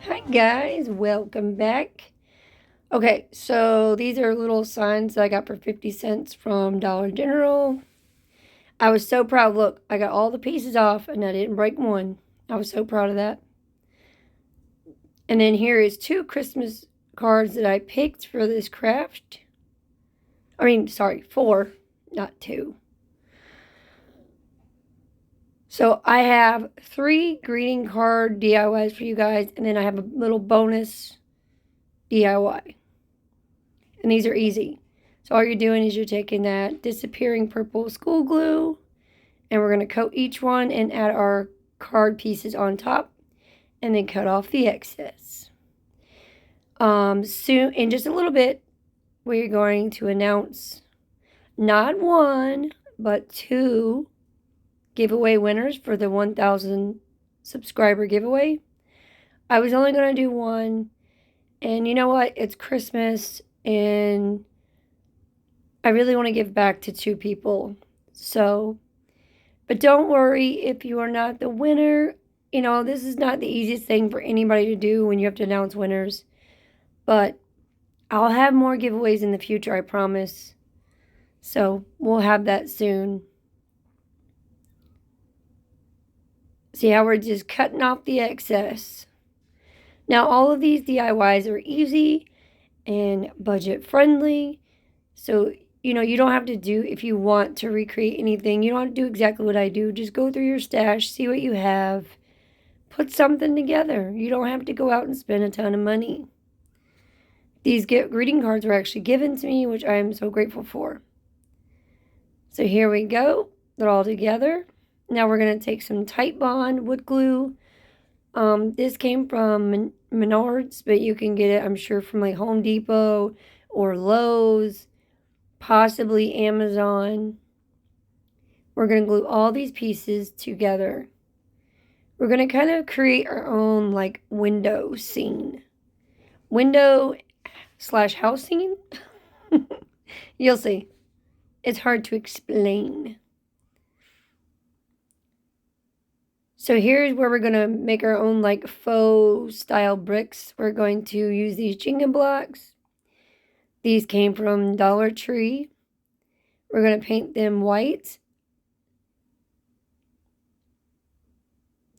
Hi guys, welcome back. Okay, so these are little signs that I got for 50 cents from Dollar General. I was so proud. Look, I got all the pieces off and I didn't break one. I was so proud of that. And then here is 2 Christmas cards that I picked for this craft. 4, not 2. So I have 3 greeting card DIYs for you guys, and then I have a little bonus DIY. And these are easy. So all you're doing is you're taking that disappearing purple school glue, and we're going to coat each one and add our card pieces on top, and then cut off the excess. Soon, in just a little bit, we're going to announce not 1, but 2 giveaway winners for the 1,000 subscriber giveaway. I was only going to do 1, and you know what? It's Christmas, and I really want to give back to 2 people. So, but don't worry if you are not the winner. You know, this is not the easiest thing for anybody to do when you have to announce winners. But I'll have more giveaways in the future, I promise. So, we'll have that soon. See how we're just cutting off the excess. Now, all of these DIYs are easy and budget friendly. So, you know, you don't have to do, if you want to recreate anything, you don't have to do exactly what I do. Just go through your stash, see what you have, put something together. You don't have to go out and spend a ton of money. These greeting cards were actually given to me, which I am so grateful for. So here we go. They're all together. Now we're going to take some Tight Bond wood glue. This came from Menards, but you can get it, I'm sure, from like Home Depot or Lowe's, possibly Amazon. We're going to glue all these pieces together. We're going to kind of create our own like window scene. Window/house scene. You'll see. It's hard to explain. So here's where we're going to make our own like faux style bricks. We're going to use these Jenga blocks. These came from Dollar Tree. We're going to paint them white.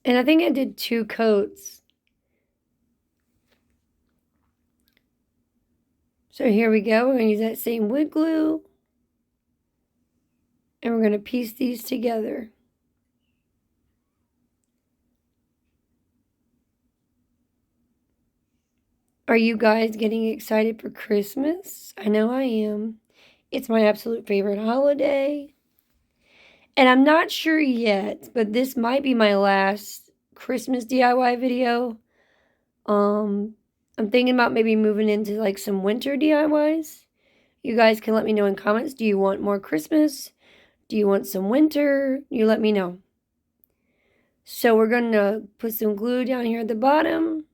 And I think I did 2 coats. So here we go. We're going to use that same wood glue. And we're going to piece these together. Are you guys getting excited for Christmas? I know I am. It's my absolute favorite holiday. And I'm not sure yet, but this might be my last Christmas DIY video. I'm thinking about maybe moving into like some winter DIYs. You guys can let me know in comments. Do you want more Christmas? Do you want some winter? You let me know. So we're going to put some glue down here at the bottom.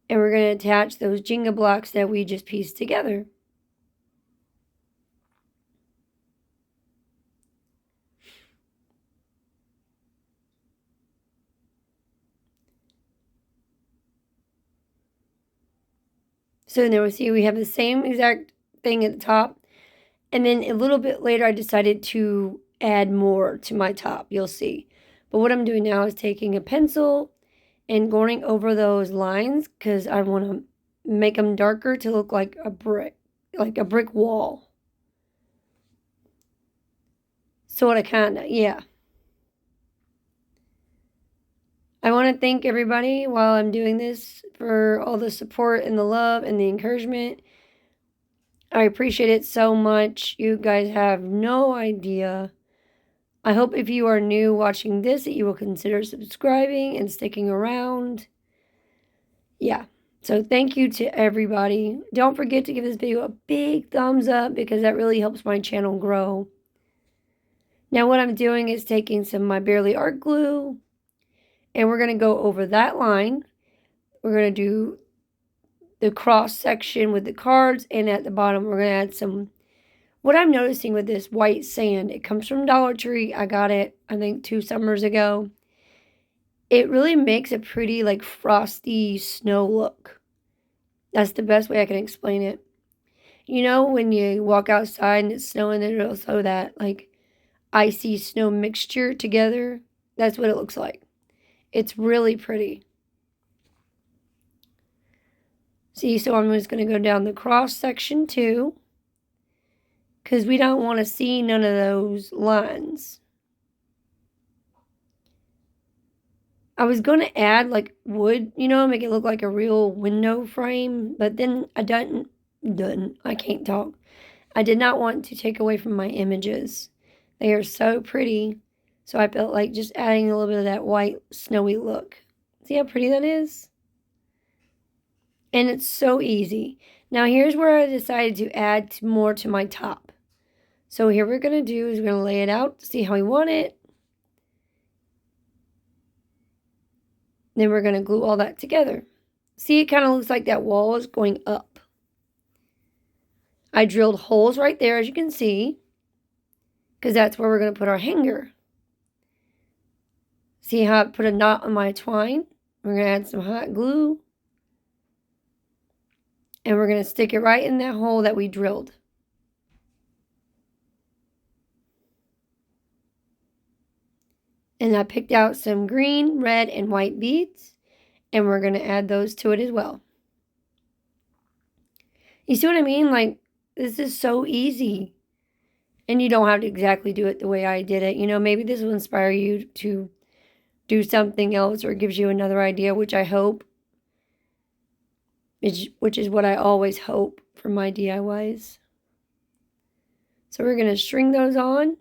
And we're going to attach those Jenga blocks that we just pieced together. So now we see we have the same exact thing at the top. And then a little bit later, I decided to add more to my top. You'll see. But what I'm doing now is taking a pencil and going over those lines because I want to make them darker to look like a brick wall. So what yeah. I want to thank everybody while I'm doing this for all the support and the love and the encouragement. I appreciate it so much. You guys have no idea. I hope if you are new watching this that you will consider subscribing and sticking around. Yeah. So thank you to everybody. Don't forget to give this video a big thumbs up because that really helps my channel grow. Now what I'm doing is taking some of my Barely Art glue and we're going to go over that line. We're going to do the cross section with the cards, and at the bottom we're going to add some, what I'm noticing with this white sand, it comes from Dollar Tree. I got it, I think, 2 summers ago. it really makes a pretty, like, frosty snow look. That's the best way I can explain it. You know, when you walk outside and it's snowing, there's also that, like, icy snow mixture together? That's what it looks like. It's really pretty. See, so I'm just going to go down the cross section too, because we don't want to see none of those lines. I was going to add like wood, you know, make it look like a real window frame, but then I I can't talk. I did not want to take away from my images. They are so pretty, so I felt like just adding a little bit of that white snowy look. See how pretty that is? And it's so easy. Now here's where I decided to add more to my top. So here we're going to do is we're going to lay it out, see how we want it. Then we're going to glue all that together. See, it kind of looks like that wall is going up. I drilled holes right there, as you can see, because that's where we're going to put our hanger. See how I put a knot on my twine? We're going to add some hot glue. And we're going to stick it right in that hole that we drilled. And I picked out some green, red, and white beads. And we're going to add those to it as well. You see what I mean? Like, this is so easy. And you don't have to exactly do it the way I did it. You know, maybe this will inspire you to do something else or gives you another idea, which I hope. Which is what I always hope for my DIYs. So we're going to string those on.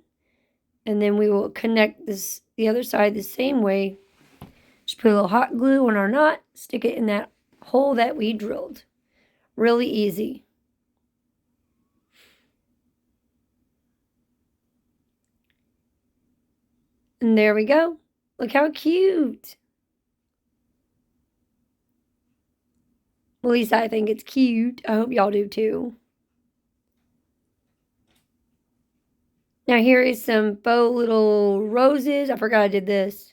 And then we will connect the other side the same way. Just put a little hot glue on our knot. Stick it in that hole that we drilled. Really easy. And there we go. Look how cute. At least I think it's cute. I hope y'all do too. Now here is some faux little roses. I forgot I did this.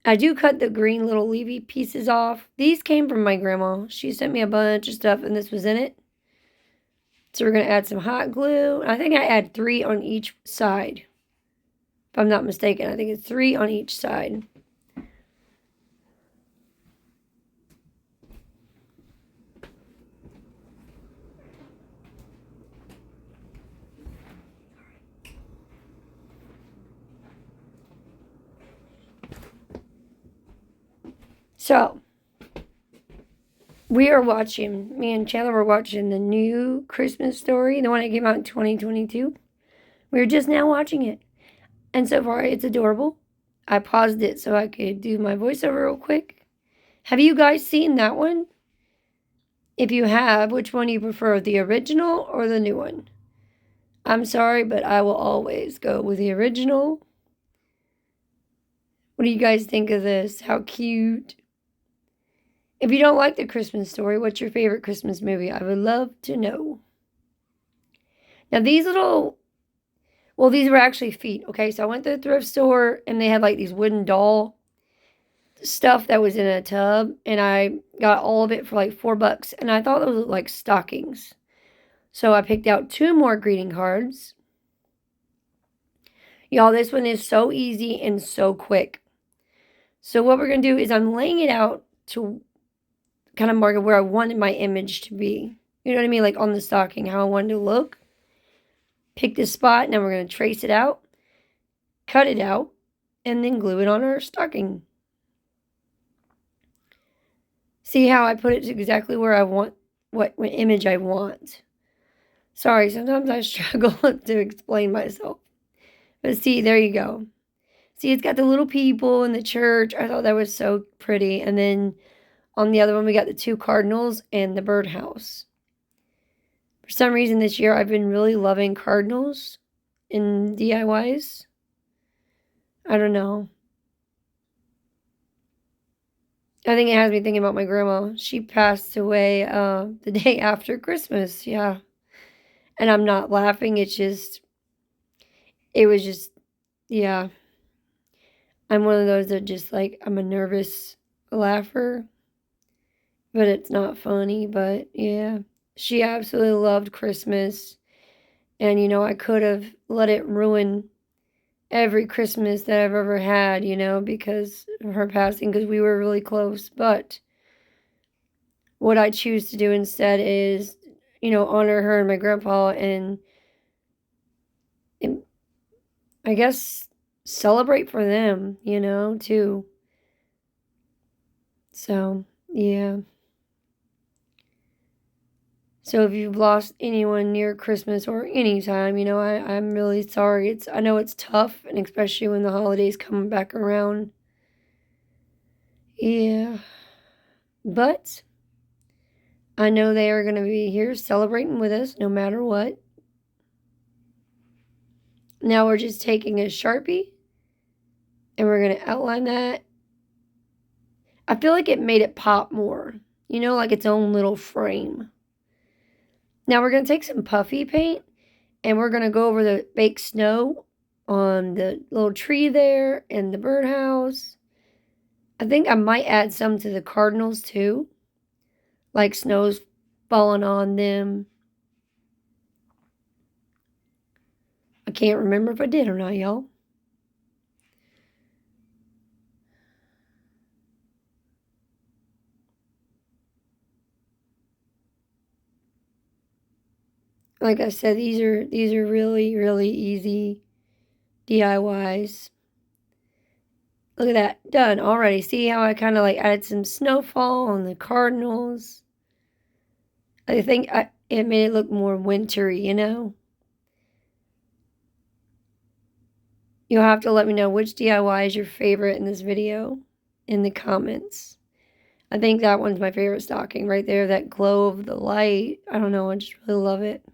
I do cut the green little leafy pieces off. These came from my grandma. She sent me a bunch of stuff and this was in it. So we're going to add some hot glue. I think I add 3 on each side. If I'm not mistaken, I think it's 3 on each side. So, me and Chandler were watching the new Christmas Story, the one that came out in 2022. We were just now watching it. And so far, it's adorable. I paused it so I could do my voiceover real quick. Have you guys seen that one? If you have, which one do you prefer, the original or the new one? I'm sorry, but I will always go with the original. What do you guys think of this? How cute. If you don't like the Christmas Story, what's your favorite Christmas movie? I would love to know. Now, these were actually feet, okay? So I went to the thrift store, and they had, like, these wooden doll stuff that was in a tub, and I got all of it for, like, $4, and I thought those looked like stockings. So I picked out 2 more greeting cards. Y'all, this one is so easy and so quick. So what we're going to do is I'm laying it out to kind of mark where I wanted my image to be. You know what I mean? Like on the stocking, how I wanted to look. Pick this spot, and then we're going to trace it out, cut it out, and then glue it on our stocking. See how I put it exactly where I want, what image I want. Sorry, sometimes I struggle to explain myself. But see, there you go. See, it's got the little people in the church. I thought that was so pretty. And then on the other one, we got the 2 cardinals and the birdhouse. For some reason this year, I've been really loving cardinals in DIYs. I don't know. I think it has me thinking about my grandma. She passed away the day after Christmas. Yeah. And I'm not laughing. It was just, yeah. I'm one of those that just like, I'm a nervous laugher, but it's not funny. But yeah, she absolutely loved Christmas. And, I could have let it ruin every Christmas that I've ever had, because of her passing, because we were really close. But what I choose to do instead is, honor her and my grandpa and I guess celebrate for them, too. So, yeah. So if you've lost anyone near Christmas or any time, I'm really sorry. I know it's tough, and especially when the holidays come back around. Yeah. But I know they are going to be here celebrating with us no matter what. Now we're just taking a Sharpie and we're going to outline that. I feel like it made it pop more, like its own little frame. Now we're going to take some puffy paint and we're going to go over the baked snow on the little tree there and the birdhouse. I think I might add some to the cardinals too, like snow's falling on them. I can't remember if I did or not, y'all. Like I said, these are really, really easy DIYs. Look at that, done already. See how I kind of like added some snowfall on the cardinals? I think it made it look more wintry, You'll have to let me know which DIY is your favorite in this video in the comments. I think that one's my favorite stocking right there, that glow of the light. I don't know, I just really love it.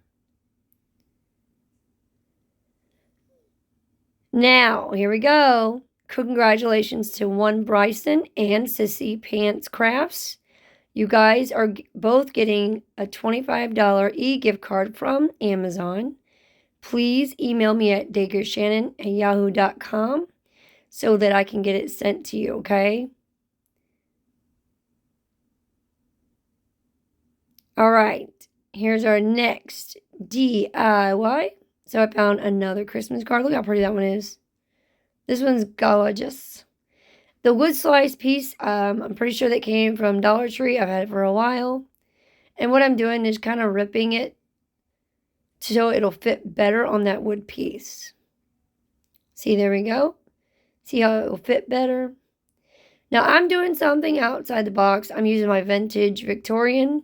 Now, here we go. Congratulations to one Bryson and Sissy Pants Crafts. You guys are both getting a $25 e-gift card from Amazon. Please email me at dagershannon@yahoo.com so that I can get it sent to you, okay? All right, here's our next DIY. So I found another Christmas card. Look how pretty that one is. This one's gorgeous. The wood slice piece, I'm pretty sure that came from Dollar Tree. I've had it for a while. And what I'm doing is kind of ripping it so it'll fit better on that wood piece. See, there we go. See how it will fit better? Now, I'm doing something outside the box. I'm using my vintage Victorian.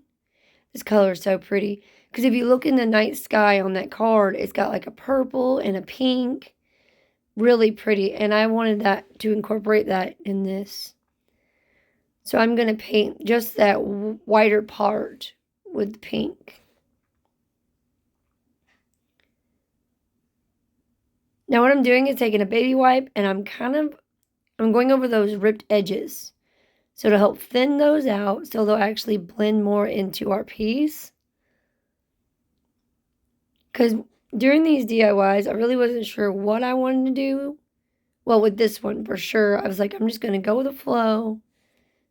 This color is so pretty. Because if you look in the night sky on that card, it's got like a purple and a pink. Really pretty. And I wanted that to incorporate that in this. So I'm going to paint just that whiter part with pink. Now what I'm doing is taking a baby wipe and I'm going over those ripped edges. So to help thin those out so they'll actually blend more into our piece. Because during these DIYs, I really wasn't sure what I wanted to do. Well, with this one, for sure, I was like, I'm just going to go with the flow,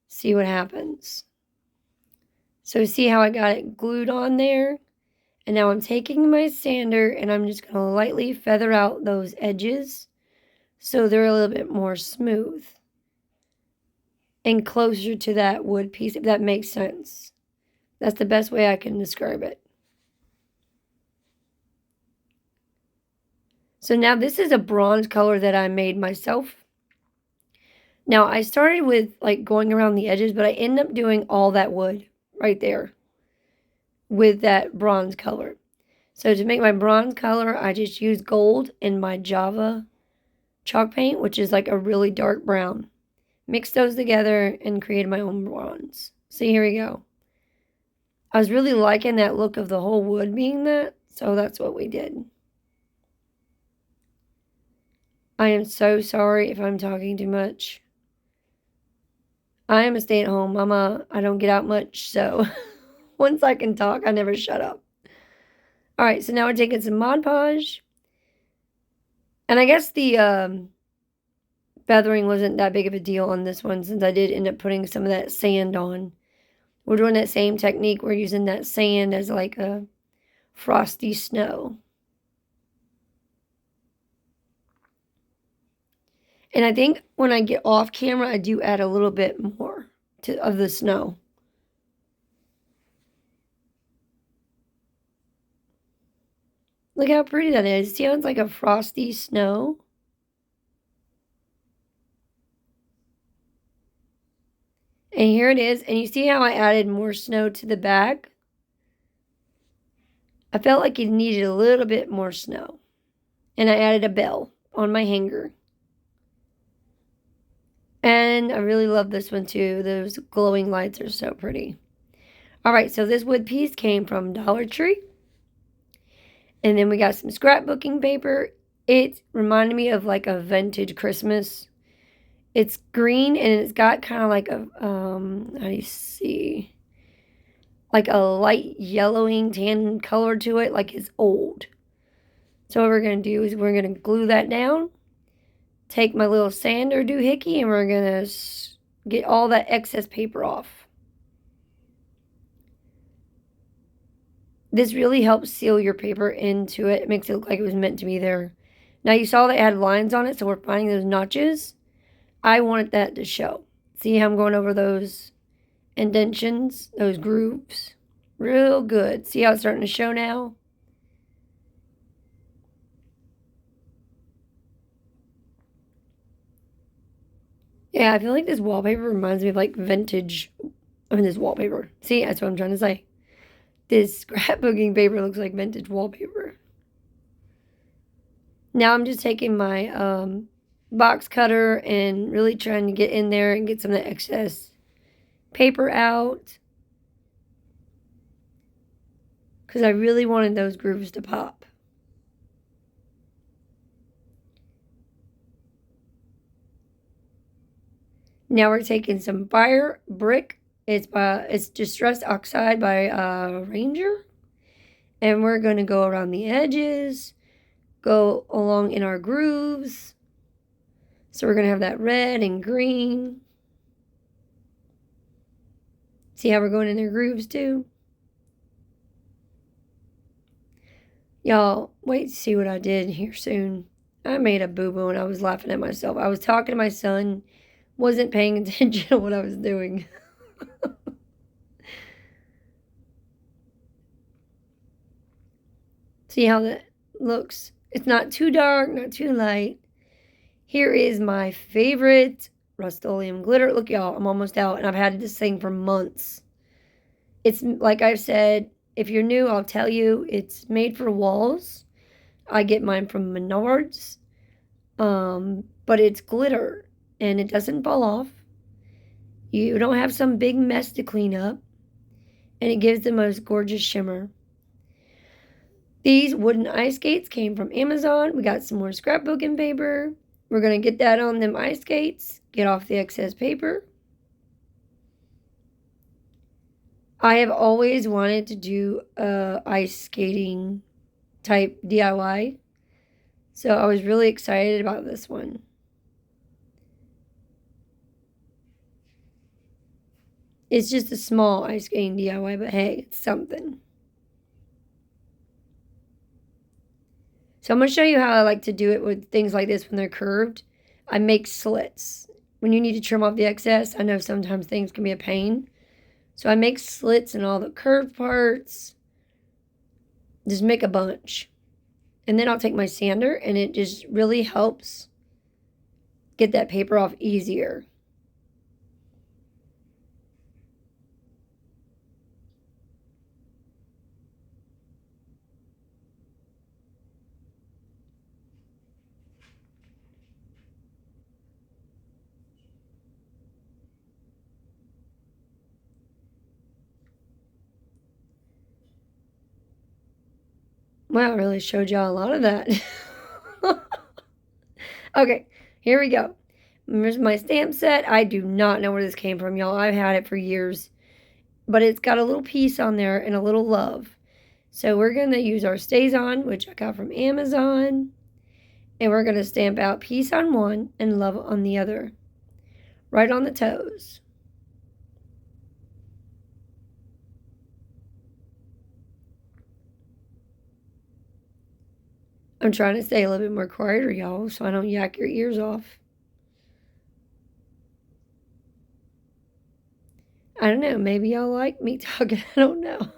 see what happens. So see how I got it glued on there? And now I'm taking my sander and I'm just going to lightly feather out those edges so they're a little bit more smooth and closer to that wood piece, if that makes sense. That's the best way I can describe it. So now this is a bronze color that I made myself. Now I started with like going around the edges, but I ended up doing all that wood right there with that bronze color. So to make my bronze color, I just used gold in my Java chalk paint, which is like a really dark brown. Mixed those together and created my own bronze. See, here we go. I was really liking that look of the whole wood being that, so that's what we did. I am so sorry if I'm talking too much. I am a stay-at-home mama. I don't get out much, so once I can talk, I never shut up. All right, so now we're taking some Mod Podge. And I guess the feathering wasn't that big of a deal on this one since I did end up putting some of that sand on. We're doing that same technique. We're using that sand as like a frosty snow. And I think when I get off camera, I do add a little bit more of the snow. Look how pretty that is. See how it's like a frosty snow? And here it is. And you see how I added more snow to the back? I felt like it needed a little bit more snow. And I added a bell on my hanger. And I really love this one too. Those glowing lights are so pretty. All right, so this wood piece came from Dollar Tree. And then we got some scrapbooking paper. It reminded me of like a vintage Christmas. It's green and it's got kind of like a, how do you see? Like a light yellowing tan color to it, like it's old. So what we're going to do is we're going to glue that down. Take my little sander doohickey and we're going to get all that excess paper off. This really helps seal your paper into it. It makes it look like it was meant to be there. Now you saw that it had lines on it, so we're finding those notches. I wanted that to show. See how I'm going over those indentions, those grooves? Real good. See how it's starting to show now? Yeah, I feel like this wallpaper reminds me of like vintage. This wallpaper. See, that's what I'm trying to say. This scrapbooking paper looks like vintage wallpaper. Now I'm just taking my box cutter and really trying to get in there and get some of the excess paper out. Because I really wanted those grooves to pop. Now we're taking some fire brick. It's Distress Oxide by Ranger. And we're going to go around the edges, go along in our grooves. So we're going to have that red and green. See how we're going in their grooves too? Y'all, wait to see what I did here soon. I made a boo-boo and I was laughing at myself. I was talking to my son, wasn't paying attention to what I was doing. See how that looks? It's not too dark, not too light. Here is my favorite Rust-Oleum glitter. Look, y'all, I'm almost out, and I've had this thing for months. It's, like I've said, if you're new, I'll tell you, it's made for walls. I get mine from Menards. But it's glitter, and it doesn't fall off. You don't have some big mess to clean up, and it gives the most gorgeous shimmer. These wooden ice skates came from Amazon. We got some more scrapbooking paper. We're going to get that on them ice skates, get off the excess paper. I have always wanted to do a ice skating type DIY. So I was really excited about this one. It's just a small ice skating DIY, but hey, it's something. So I'm going to show you how I like to do it with things like this when they're curved. I make slits. When you need to trim off the excess, I know sometimes things can be a pain. So I make slits in all the curved parts. Just make a bunch. And then I'll take my sander and it just really helps get that paper off easier. Wow, I really showed y'all a lot of that. Okay, here we go. Here's my stamp set. I do not know where this came from, y'all. I've had it for years. But it's got a little piece on there and a little love. So we're going to use our Stays On, which I got from Amazon. And we're going to stamp out peace on one and love on the other. Right on the toes. I'm trying to stay a little bit more quieter, y'all, so I don't yak your ears off. I don't know. Maybe y'all like me talking. I don't know.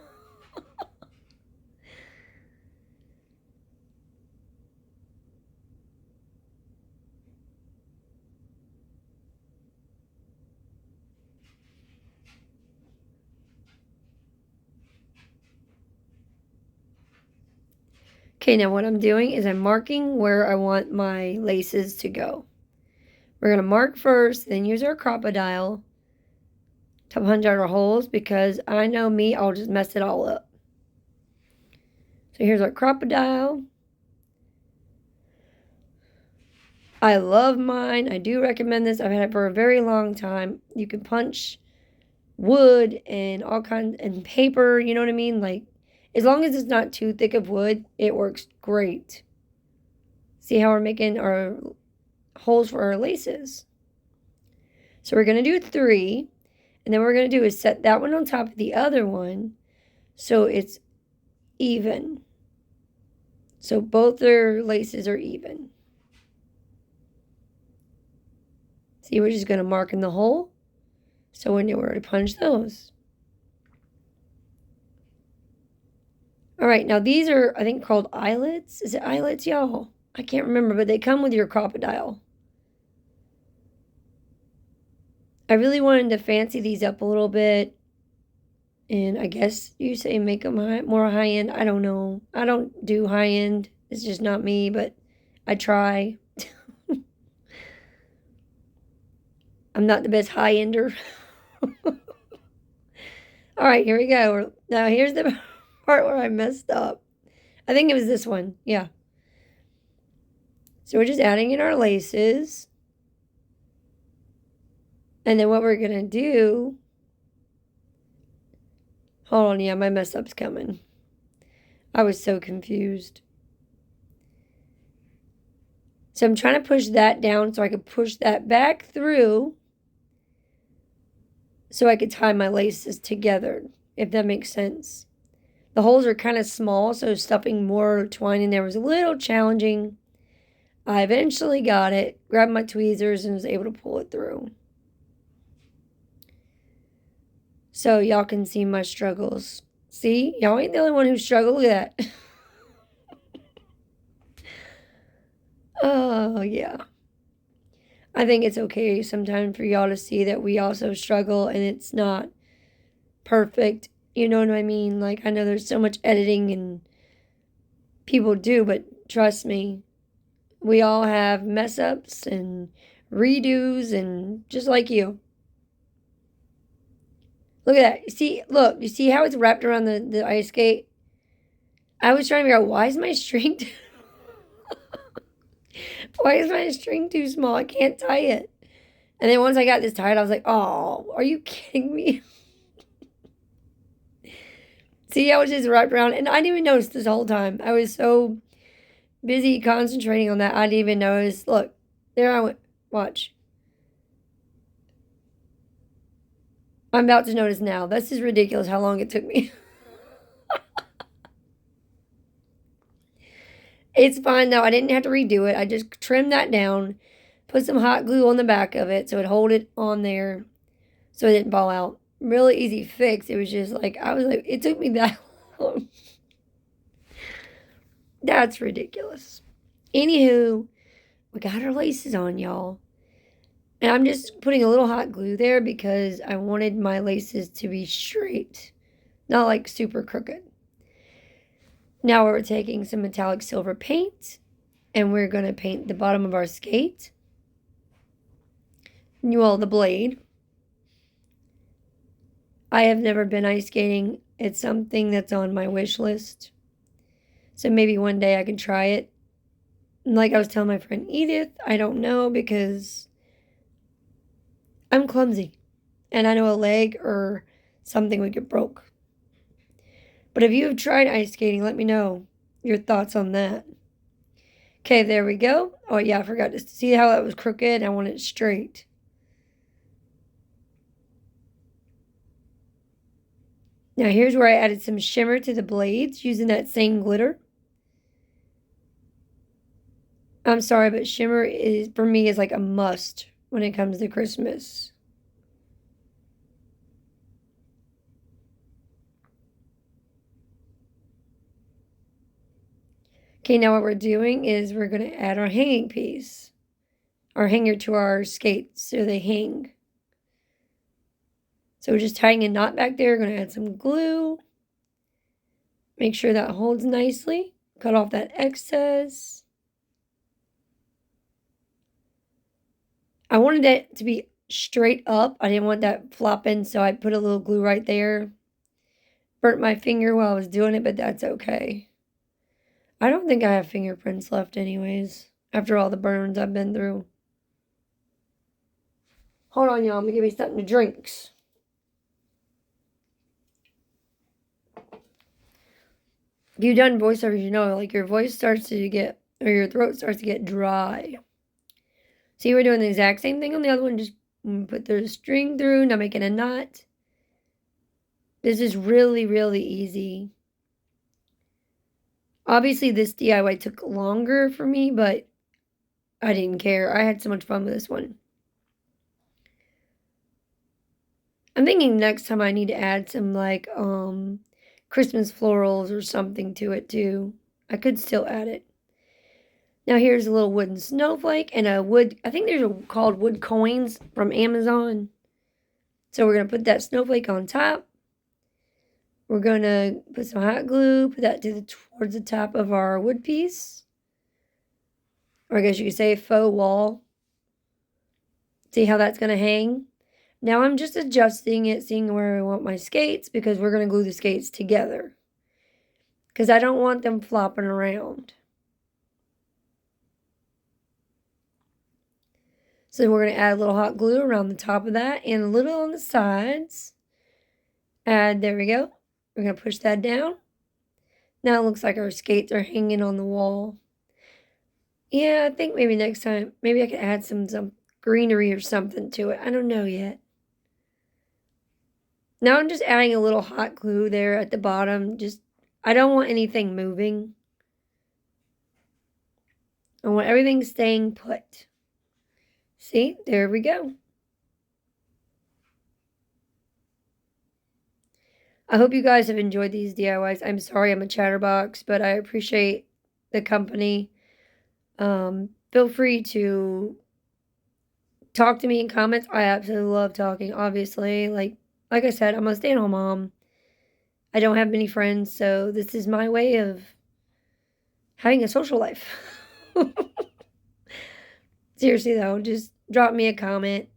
Okay, now what I'm doing is I'm marking where I want my laces to go. We're going to mark first, then use our crocodile to punch out our holes because I know me, I'll just mess it all up. So here's our crocodile. I love mine. I do recommend this. I've had it for a very long time. You can punch wood and all kinds and paper, you know what I mean? Like, as long as it's not too thick of wood, it works great. See how we're making our holes for our laces? So we're going to do 3, and then what we're going to do is set that one on top of the other one so it's even. So both their laces are even. See, we're just going to mark in the hole so we know where to punch those. All right, now these are, I think, called eyelets. Is it eyelets, y'all? I can't remember, but they come with your crocodile. I really wanted to fancy these up a little bit. And I guess you say make them more high-end. I don't know. I don't do high-end. It's just not me, but I try. I'm not the best high-ender. All right, here we go. Now, here's the part where I messed up. I think it was this one. Yeah. So we're just adding in our laces. And then what we're going to do... Hold on, yeah, my mess up's coming. I was so confused. So I'm trying to push that down so I could push that back through so I could tie my laces together, if that makes sense. The holes are kind of small, so stuffing more twine in there was a little challenging. I eventually got it, grabbed my tweezers, and was able to pull it through. So y'all can see my struggles. See? Y'all ain't the only one who struggled with that. Oh, yeah. I think it's okay sometimes for y'all to see that we also struggle and it's not perfect. You know what I mean? Like, I know there's so much editing and people do, but trust me, we all have mess ups and redos and just like you. Look at that. You see how it's wrapped around the ice skate? I was trying to figure out why is my string why is my string too small? I can't tie it. And then once I got this tied, I was like, oh, are you kidding me? See, I was just wrapped around, and I didn't even notice this whole time. I was so busy concentrating on that, I didn't even notice. Look, there I went. Watch. I'm about to notice now. This is ridiculous how long it took me. It's fine, though. I didn't have to redo it. I just trimmed that down, put some hot glue on the back of it so it'd hold it on there so it didn't fall out. Really easy fix. It was just like, I was like, it took me that long. That's ridiculous. Anywho, we got our laces on, y'all. And I'm just putting a little hot glue there because I wanted my laces to be straight, not like super crooked. Now we're taking some metallic silver paint and we're going to paint the bottom of our skate. Well, the blade. I have never been ice skating. It's something that's on my wish list. So maybe one day I can try it. Like I was telling my friend Edith, I don't know because I'm clumsy. And I know a leg or something would get broke. But if you have tried ice skating, let me know your thoughts on that. Okay, there we go. Oh, yeah, I forgot to see how that was crooked. I want it straight. Now, here's where I added some shimmer to the blades using that same glitter. I'm sorry, but shimmer is, for me, is like a must when it comes to Christmas. Okay, now what we're doing is we're going to add our hanging piece, our hanger to our skates so they hang. So we're just tying a knot back there. We're going to add some glue. Make sure that holds nicely. Cut off that excess. I wanted it to be straight up. I didn't want that flopping, so I put a little glue right there. Burnt my finger while I was doing it, but that's okay. I don't think I have fingerprints left anyways, after all the burns I've been through. Hold on, y'all. I'm going to give me something to drink. If you've done voiceovers, you know, like your voice starts to get, or your throat starts to get dry. See, we're doing the exact same thing on the other one. Just put the string through, now making a knot. This is really, really easy. Obviously, this DIY took longer for me, but I didn't care. I had so much fun with this one. I'm thinking next time I need to add some, like, Christmas florals or something to it, too. I could still add it. Now, here's a little wooden snowflake and a wood, I think they're called wood coins from Amazon. So we're going to put that snowflake on top. We're going to put some hot glue, put that towards the top of our wood piece. Or I guess you could say faux wall. See how that's going to hang? Now I'm just adjusting it, seeing where I want my skates, because we're going to glue the skates together. Because I don't want them flopping around. So we're going to add a little hot glue around the top of that and a little on the sides. There we go. We're going to push that down. Now it looks like our skates are hanging on the wall. Yeah, I think maybe next time, maybe I could add some greenery or something to it. I don't know yet. Now I'm just adding a little hot glue there at the bottom. I don't want anything moving. I want everything staying put. See, there we go. I hope you guys have enjoyed these DIYs. I'm sorry I'm a chatterbox, but I appreciate the company. Feel free to talk to me in comments. I absolutely love talking, obviously. Like I said, I'm a stay-at-home mom. I don't have many friends, so this is my way of having a social life. Seriously, though, just drop me a comment.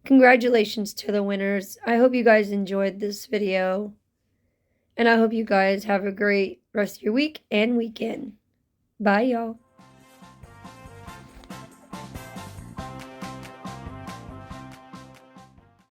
Congratulations to the winners. I hope you guys enjoyed this video. And I hope you guys have a great rest of your week and weekend. Bye, y'all.